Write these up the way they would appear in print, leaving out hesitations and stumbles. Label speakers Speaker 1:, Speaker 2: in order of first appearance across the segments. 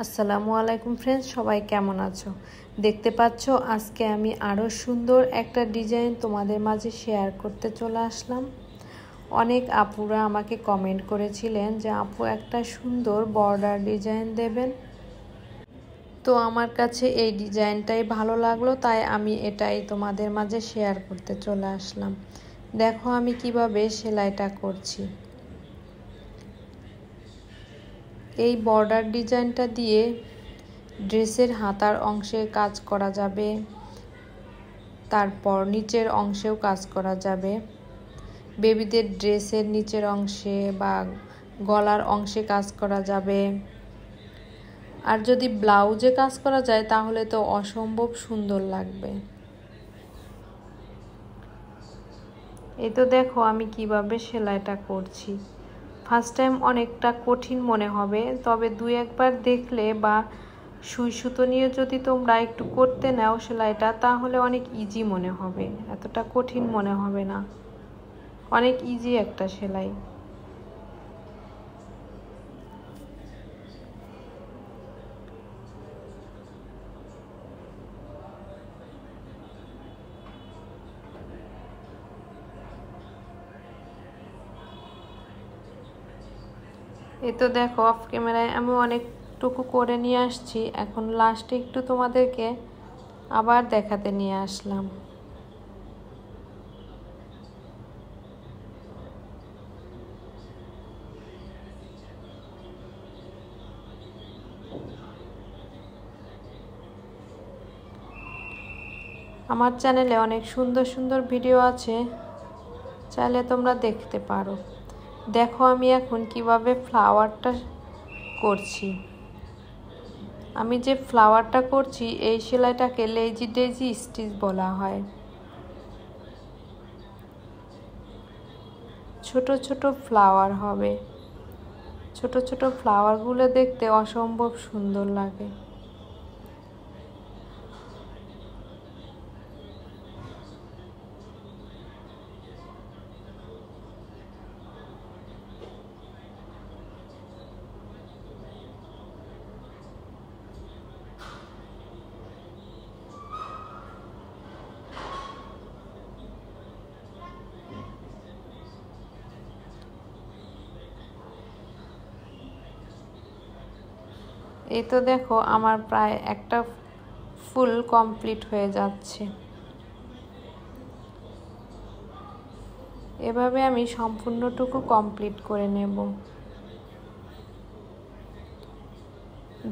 Speaker 1: আসসালামু আলাইকুম ফ্রেন্ডস, সবাই কেমন আছো? দেখতে পাচ্ছ আজকে আমি আরও সুন্দর একটা ডিজাইন তোমাদের মাঝে শেয়ার করতে চলে আসলাম। অনেক আপুরা আমাকে কমেন্ট করেছিলেন যে আপু একটা সুন্দর বর্ডার ডিজাইন দেবেন। তো আমার কাছে এই ডিজাইনটাই ভালো লাগলো, তাই আমি এটাই তোমাদের মাঝে শেয়ার করতে চলে আসলাম। দেখো আমি কিভাবে সেলাইটা করছি। এই বর্ডার ডিজাইনটা দিয়ে ড্রেসের হাতার অংশে কাজ করা যাবে, তারপর নিচের অংশেও কাজ করা যাবে। বেবিদের ড্রেসের নিচের অংশে বা গলার অংশে কাজ করা যাবে। আর যদি ব্লাউজে কাজ করা যায় তাহলে তো অসম্ভব সুন্দর লাগবে। এই তো দেখো আমি কিভাবে সেলাইটা করছি। ফার্স্ট টাইম অনেকটা কঠিন মনে হবে, তবে দুই একবার দেখলে বা সুই সুতো নিয়ে যদি তোমরা একটু করতে নাও সেলাইটা, তাহলে অনেক ইজি মনে হবে, এতটা কঠিন মনে হবে না। অনেক ইজি একটা সেলাই। এই তো দেখো অফ ক্যামেরায় আমি অনেকটুকু করে নিয়ে আসছি, এখন লাস্টে একটু তোমাদেরকে আবার দেখাতে নিয়ে আসলাম। আমার চ্যানেলে অনেক সুন্দর সুন্দর ভিডিও আছে, চাইলে তোমরা দেখতে পারো। দেখো আমি এখন কিভাবে ফ্লাওয়ারটা করছি। আমি যে ফ্লাওয়ারটা করছি এই সেলাইটাকে লেজি ডেজি স্টিচ বলা হয়। ছোট ছোট ফ্লাওয়ার হবে, ছোট ছোট ফ্লাওয়ারগুলো দেখতে অসম্ভব সুন্দর লাগে। এই তো দেখো আমার প্রায় একটা ফুল কমপ্লিট হয়ে যাচ্ছে। এভাবে আমি সম্পূর্ণটুকু কমপ্লিট করে নেব।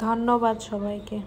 Speaker 1: ধন্যবাদ সবাইকে।